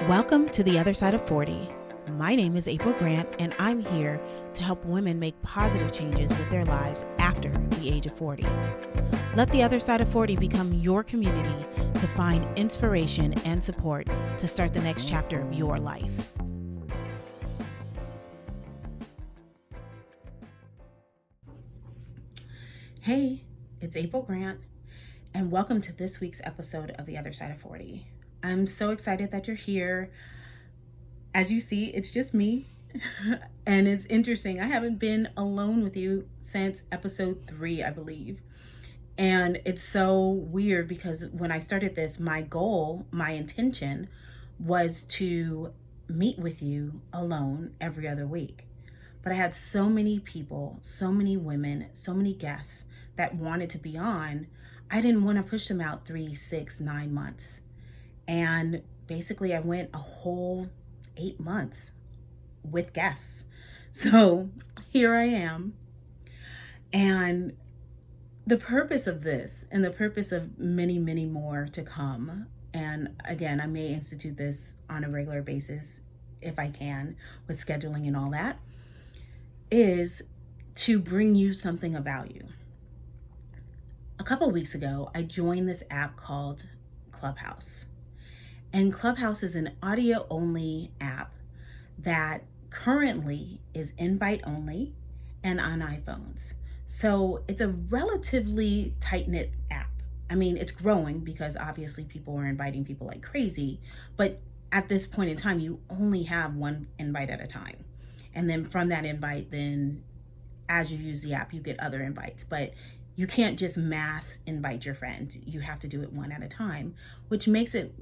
Welcome to the other side of 40. My name is April Grant, and I'm here to help women make positive changes with their lives after the age of 40. Let the other side of 40 become your community to find inspiration and support to start the next chapter of your life. Hey, it's April Grant, and welcome to this week's episode of the other side of 40. I'm so excited that you're here. As you see, it's just me. And it's interesting. I haven't been alone with you since episode 3, I believe. And it's so weird because when I started this, my goal, my intention was to meet with you alone every other week. But I had so many people, so many women, so many guests that wanted to be on. I didn't want to push them out 3, 6, 9 months. And basically I went a whole 8 months with guests. So here I am. And the purpose of this and the purpose of many, many more to come, and again, I may institute this on a regular basis if I can with scheduling and all that, is to bring you something of value. A couple of weeks ago, I joined this app called Clubhouse. And Clubhouse is an audio-only app that currently is invite-only and on iPhones. So it's a relatively tight-knit app. I mean, it's growing because obviously people are inviting people like crazy, but at this point in time, you only have one invite at a time. And then from that invite, then as you use the app, you get other invites. But you can't just mass invite your friends. You have to do it one at a time, which makes it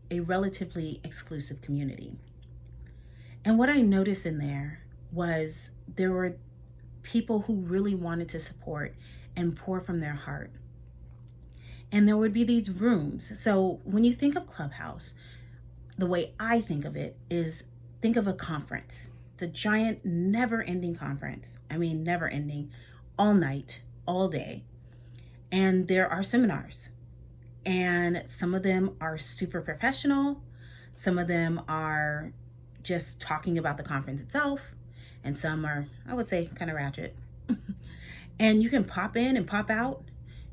a relatively exclusive community. And what I noticed in there were people who really wanted to support and pour from their heart. And there would be these rooms. So when you think of Clubhouse, the way I think of it is think of a conference. It's a giant, never-ending conference. I mean, never-ending, all night, all day. And there are seminars. And some of them are super professional. Some of them are just talking about the conference itself. And some are, I would say, kind of ratchet. And you can pop in and pop out.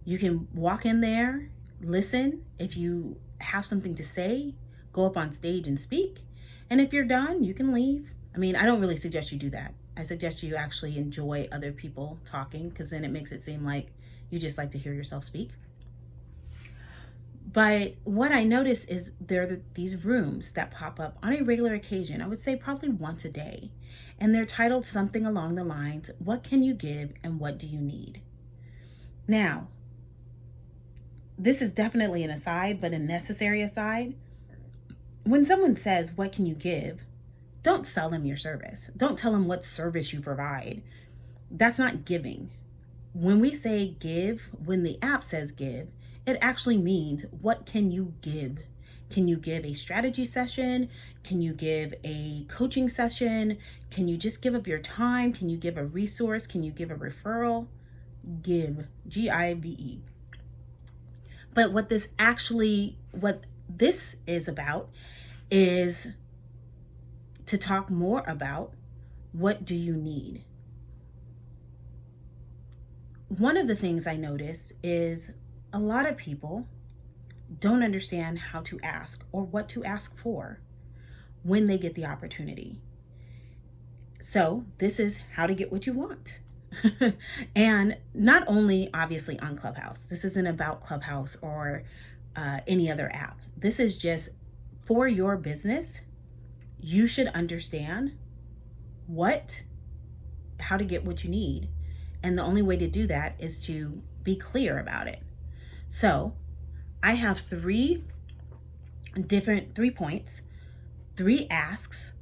You can walk in there, listen. If you have something to say, go up on stage and speak. And if you're done, you can leave. I mean, I don't really suggest you do that. I suggest you actually enjoy other people talking, because then it makes it seem like you just like to hear yourself speak. But what I notice is there are these rooms that pop up on a regular occasion. I would say probably once a day. And they're titled something along the lines, what can you give and what do you need? Now, this is definitely an aside, but a necessary aside. When someone says, what can you give? Don't sell them your service. Don't tell them what service you provide. That's not giving. When we say give, when the app says give, it actually means what can you give? Can you give a strategy session? Can you give a coaching session? Can you just give up your time? Can you give a resource? Can you give a referral? Give, Give. But what this is about is to talk more about what do you need. One of the things I noticed is a lot of people don't understand how to ask or what to ask for when they get the opportunity. So this is how to get what you want. And not only obviously on Clubhouse. This isn't about Clubhouse or any other app. This is just for your business. You should understand how to get what you need. And the only way to do that is to be clear about it. So I have 3 points, 3 asks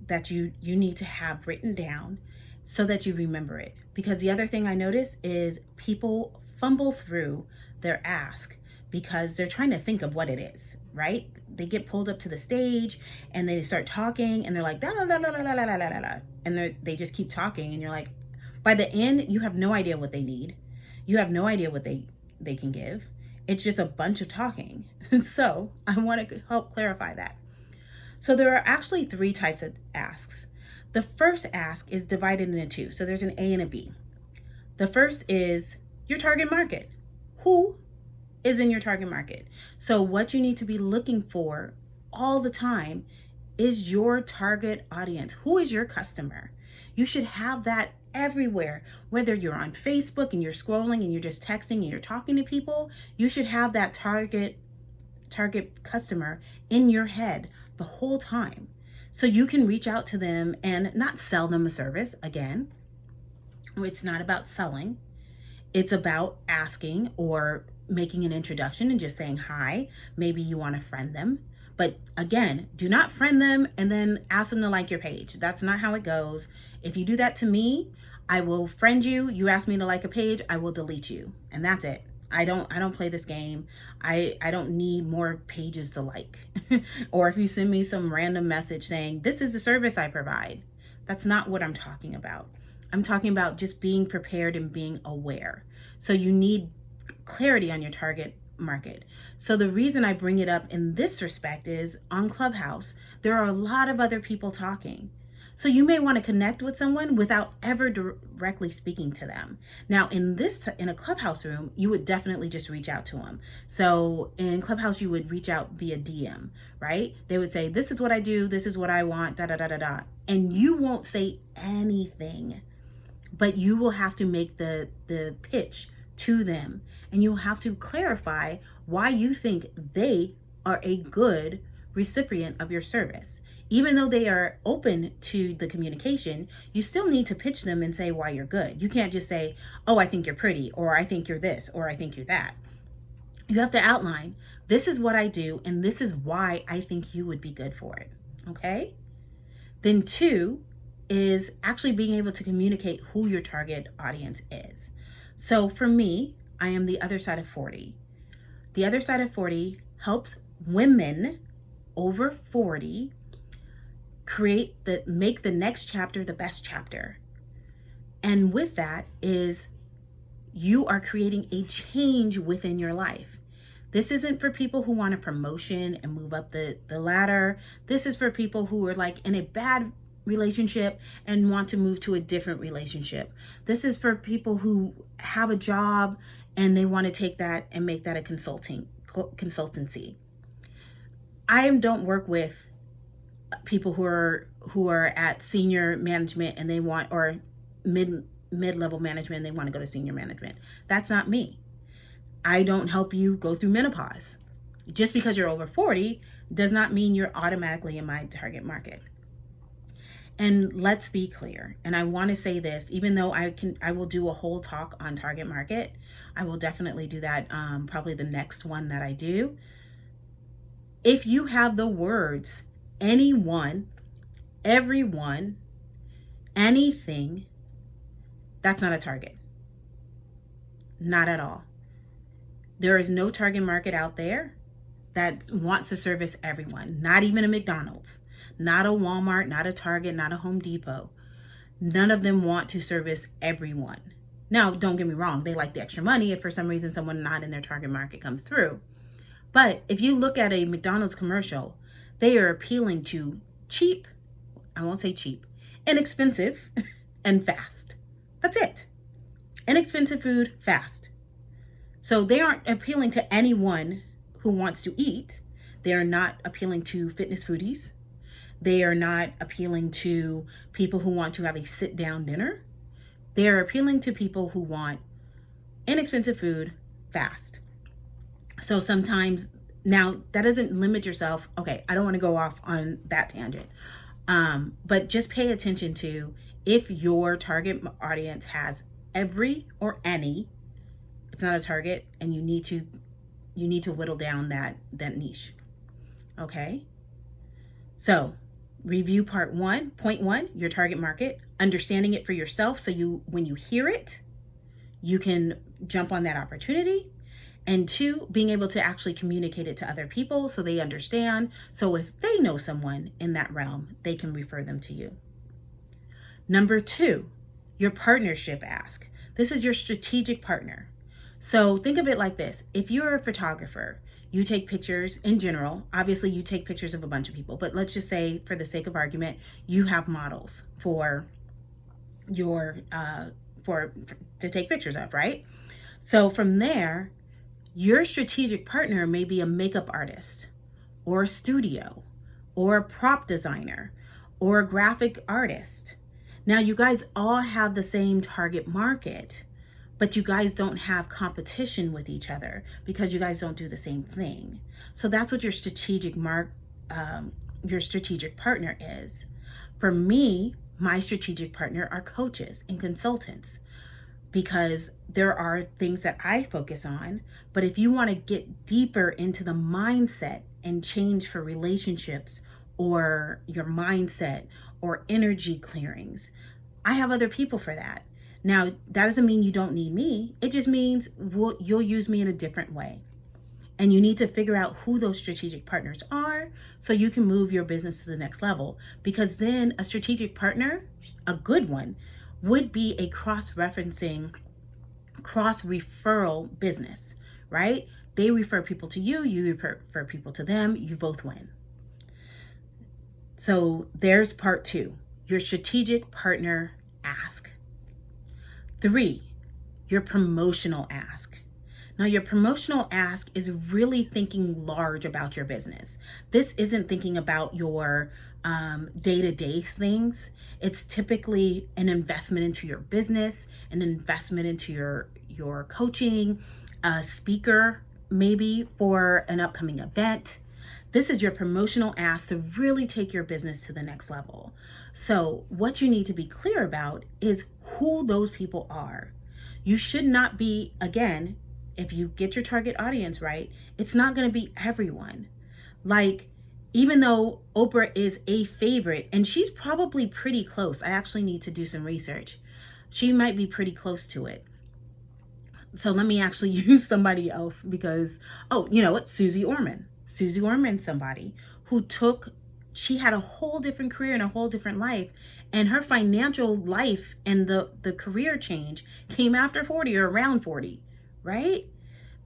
that you need to have written down so that you remember it. Because the other thing I notice is people fumble through their ask because they're trying to think of what it is, right? They get pulled up to the stage and they start talking and they're like, da, da, da, da, da, da, da, da, da. And they just keep talking. And you're like, by the end, you have no idea what they need. You have no idea what they can give. It's just a bunch of talking. So I want to help clarify that. So there are actually 3 types of asks. The first ask is divided into 2. So there's an A and a B. The first is your target market. Who is in your target market? So what you need to be looking for all the time is your target audience. Who is your customer? You should have that everywhere. Whether you're on Facebook and you're scrolling and you're just texting and you're talking to people, you should have that target customer in your head the whole time. So you can reach out to them and not sell them a service. Again, it's not about selling. It's about asking or making an introduction and just saying hi. Maybe you want to friend them. But again, do not friend them and then ask them to like your page. That's not how it goes. If you do that to me, I will friend you. You ask me to like a page, I will delete you. And that's it. I don't play this game. I don't need more pages to like. Or if you send me some random message saying, this is the service I provide. That's not what I'm talking about. I'm talking about just being prepared and being aware. So you need clarity on your target market. So the reason I bring it up in this respect is on Clubhouse, there are a lot of other people talking. So you may want to connect with someone without ever directly speaking to them. Now in a Clubhouse room, you would definitely just reach out to them. So in Clubhouse, you would reach out via DM, right? They would say, this is what I do. This is what I want, da, da, da, da, da. And you won't say anything, but you will have to make the pitch to them. And you'll have to clarify why you think they are a good recipient of your service. Even though they are open to the communication, you still need to pitch them and say why you're good. You can't just say, oh, I think you're pretty, or I think you're this, or I think you're that. You have to outline, this is what I do, and this is why I think you would be good for it, okay? Then 2 is actually being able to communicate who your target audience is. So for me, I am the other side of 40. The other side of 40 helps women over 40 make the next chapter the best chapter. And with that is you are creating a change within your life. This isn't for people who want a promotion and move up the ladder. This is for people who are like in a bad relationship and want to move to a different relationship. This is for people who have a job and they want to take that and make that a consultancy. I don't work with people who are at senior management and they want, or mid-level management and they want to go to senior management. That's not me. I don't help you go through menopause. Just because you're over 40 does not mean you're automatically in my target market. And let's be clear, and I want to say this, even though I will do a whole talk on target market. I will definitely do that, probably the next one that I do. If you have the words anyone, everyone, anything, that's not a target. Not at all. There is no target market out there that wants to service everyone, not even a McDonald's. Not a Walmart, not a Target, not a Home Depot. None of them want to service everyone. Now, don't get me wrong. They like the extra money if for some reason someone not in their target market comes through. But if you look at a McDonald's commercial, they are appealing to cheap, I won't say cheap, inexpensive and fast. That's it. Inexpensive food, fast. So they aren't appealing to anyone who wants to eat. They are not appealing to fitness foodies. They are not appealing to people who want to have a sit-down dinner. They are appealing to people who want inexpensive food fast. So sometimes, now that doesn't limit yourself. Okay, I don't want to go off on that tangent. But just pay attention to if your target audience has every or any, it's not a target, and you need to whittle down that niche. Okay? So review point one, your target market, understanding it for yourself. So when you hear it, you can jump on that opportunity. And 2, being able to actually communicate it to other people so they understand. So if they know someone in that realm, they can refer them to you. Number 2, your partnership ask. This is your strategic partner. So think of it like this. If you're a photographer, you take pictures in general. Obviously, you take pictures of a bunch of people, but let's just say, for the sake of argument, you have models for your to take pictures of, right? So from there, your strategic partner may be a makeup artist or a studio or a prop designer or a graphic artist. Now, you guys all have the same target market, but you guys don't have competition with each other because you guys don't do the same thing. So that's what your strategic partner is. For me, my strategic partner are coaches and consultants, because there are things that I focus on. But if you want to get deeper into the mindset and change for relationships or your mindset or energy clearings, I have other people for that. Now, that doesn't mean you don't need me. It just means you'll use me in a different way. And you need to figure out who those strategic partners are so you can move your business to the next level. Because then a strategic partner, a good one, would be a cross-referencing, cross-referral business, right? They refer people to you, you refer people to them, you both win. So there's part 2, your strategic partner ask. 3, your promotional ask. Now, your promotional ask is really thinking large about your business. This isn't thinking about your day-to-day things. It's typically an investment into your business, an investment into your coaching, a speaker maybe for an upcoming event. This is your promotional ask to really take your business to the next level. So what you need to be clear about is who those people are. You should not be, again, if you get your target audience right, it's not going to be everyone. Like, even though Oprah is a favorite, and she's probably pretty close. I actually need to do some research. She might be pretty close to it. So let me actually use somebody else because, oh, you know what? Susie Orman. Susie Orman, somebody who she had a whole different career and a whole different life. And her financial life and the career change came after 40 or around 40, right?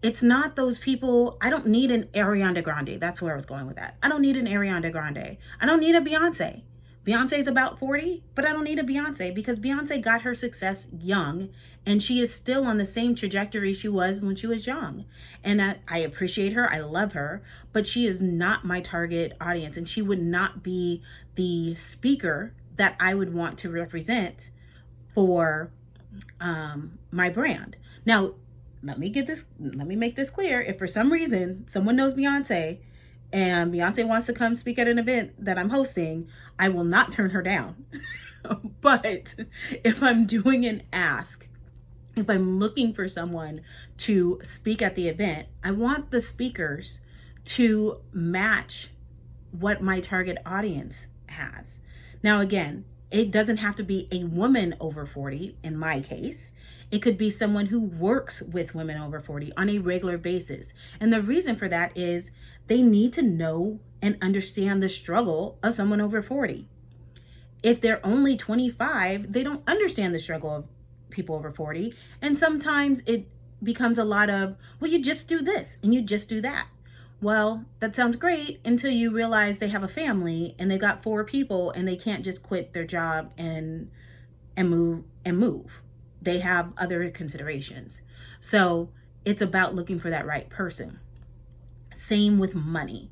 It's not those people. I don't need an Ariana Grande. That's where I was going with that. I don't need an Ariana Grande. I don't need a Beyonce. Beyonce's about 40, but I don't need a Beyonce because Beyonce got her success young and she is still on the same trajectory she was when she was young. And I appreciate her. I love her, but she is not my target audience and she would not be the speaker that I would want to represent for my brand. Now, let me make this clear. If for some reason someone knows Beyonce and Beyonce wants to come speak at an event that I'm hosting, I will not turn her down. But if I'm doing an ask, if I'm looking for someone to speak at the event, I want the speakers to match what my target audience has. Now, again, it doesn't have to be a woman over 40 in my case. It could be someone who works with women over 40 on a regular basis. And the reason for that is they need to know and understand the struggle of someone over 40. If they're only 25, they don't understand the struggle of people over 40. And sometimes it becomes a lot of, well, you just do this and you just do that. Well, that sounds great until you realize they have a family and they've got 4 people and they can't just quit their job and move. They have other considerations. So it's about looking for that right person. Same with money.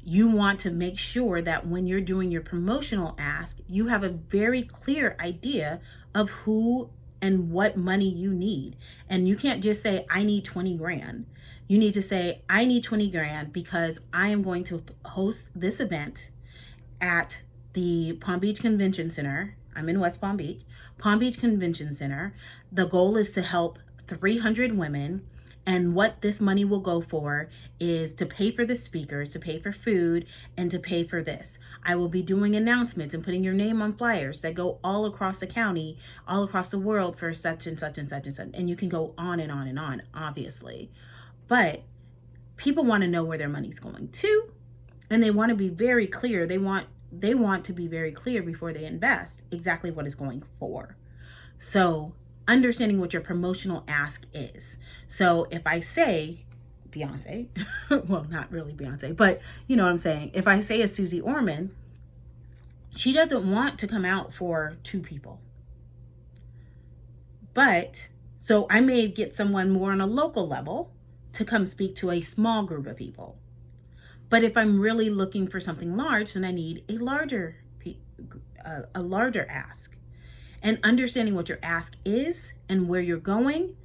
You want to make sure that when you're doing your promotional ask, you have a very clear idea of who and what money you need. And you can't just say, I need 20 grand. You need to say, I need 20 grand because I am going to host this event at the Palm Beach Convention Center. I'm in West Palm Beach Convention Center. The goal is to help 300 women. And what this money will go for is to pay for the speakers, to pay for food, and to pay for this. I will be doing announcements and putting your name on flyers that go all across the county, all across the world for such and such and such and such. And you can go on and on and on, obviously. But people want to know where their money's going to, and they want to be very clear. They want to be very clear before they invest exactly what it's going for. So understanding what your promotional ask is. So if I say, Beyonce, well, not really Beyonce, but you know what I'm saying. If I say a Susie Orman, she doesn't want to come out for 2 people. But so I may get someone more on a local level to come speak to a small group of people. But if I'm really looking for something large, then I need a larger ask. And understanding what your ask is and where you're going,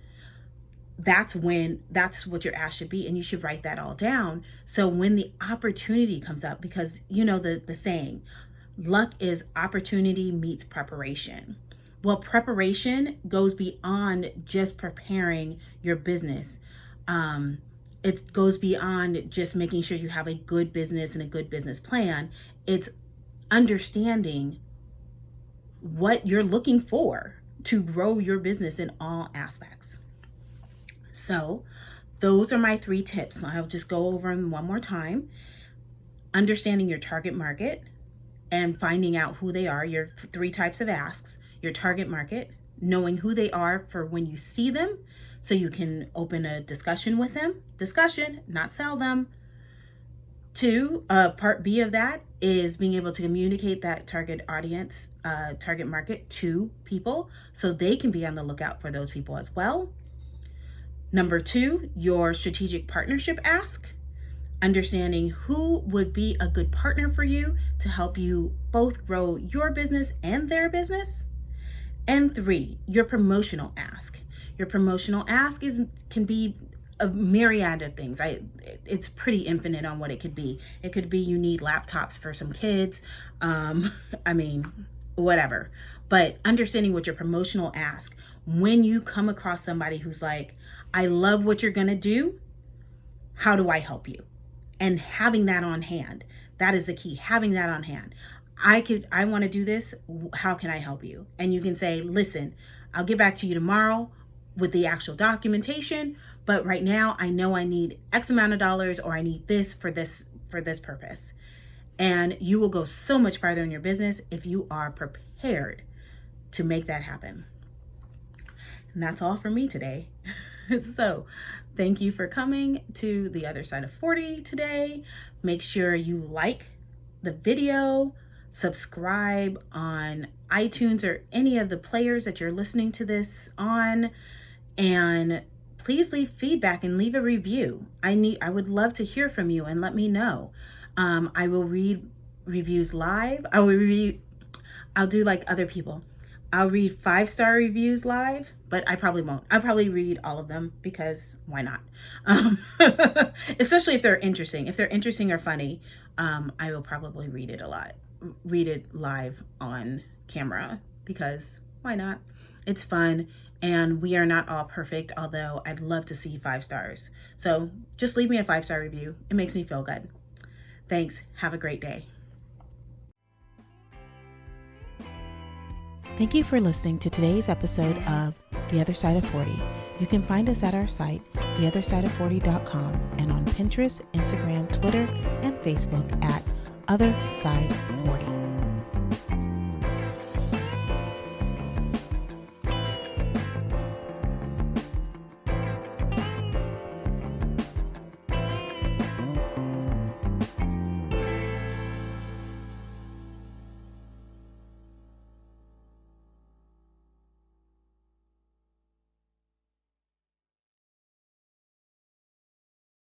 that's what your ask should be. And you should write that all down. So when the opportunity comes up, because you know the saying, luck is opportunity meets preparation. Well, preparation goes beyond just preparing your business. It goes beyond just making sure you have a good business and a good business plan. It's understanding what you're looking for to grow your business in all aspects. So those are my 3 tips. I'll just go over them one more time. Understanding your target market and finding out who they are, your 3 types of asks. Your target market, knowing who they are for when you see them, so you can open a discussion with them. Discussion, not sell them. 2, part B of that is being able to communicate that target audience, target market to people so they can be on the lookout for those people as well. Number 2, your strategic partnership ask. Understanding who would be a good partner for you to help you both grow your business and their business. And 3, your promotional ask. Your promotional ask can be a myriad of things. It's pretty infinite on what it could be. It could be you need laptops for some kids. Whatever. But understanding what your promotional ask, when you come across somebody who's like, I love what you're gonna do, how do I help you? And having that on hand, that is the key. Having that on hand. I want to do this. How can I help you? And you can say, listen, I'll get back to you tomorrow with the actual documentation. But right now I know I need X amount of dollars, or I need this for this purpose. And you will go so much farther in your business if you are prepared to make that happen. And that's all for me today. So thank you for coming to the other side of 40 today. Make sure you like the video, subscribe on iTunes or any of the players that you're listening to this on, and please leave feedback and leave a review. I would love to hear from you and let me know. I will read reviews live. I'll do like other people. I'll read 5-star reviews live, but I probably won't. I'll probably read all of them because why not? Especially if they're interesting. If they're interesting or funny, I will probably read it live on camera because why not? It's fun, and we are not all perfect, although I'd love to see 5 stars. So just leave me a 5-star review. It makes me feel good. Thanks. Have a great day. Thank you for listening to today's episode of The Other Side of 40. You can find us at our site, theothersideof40.com, and on Pinterest, Instagram, Twitter, and Facebook at Other Side 40.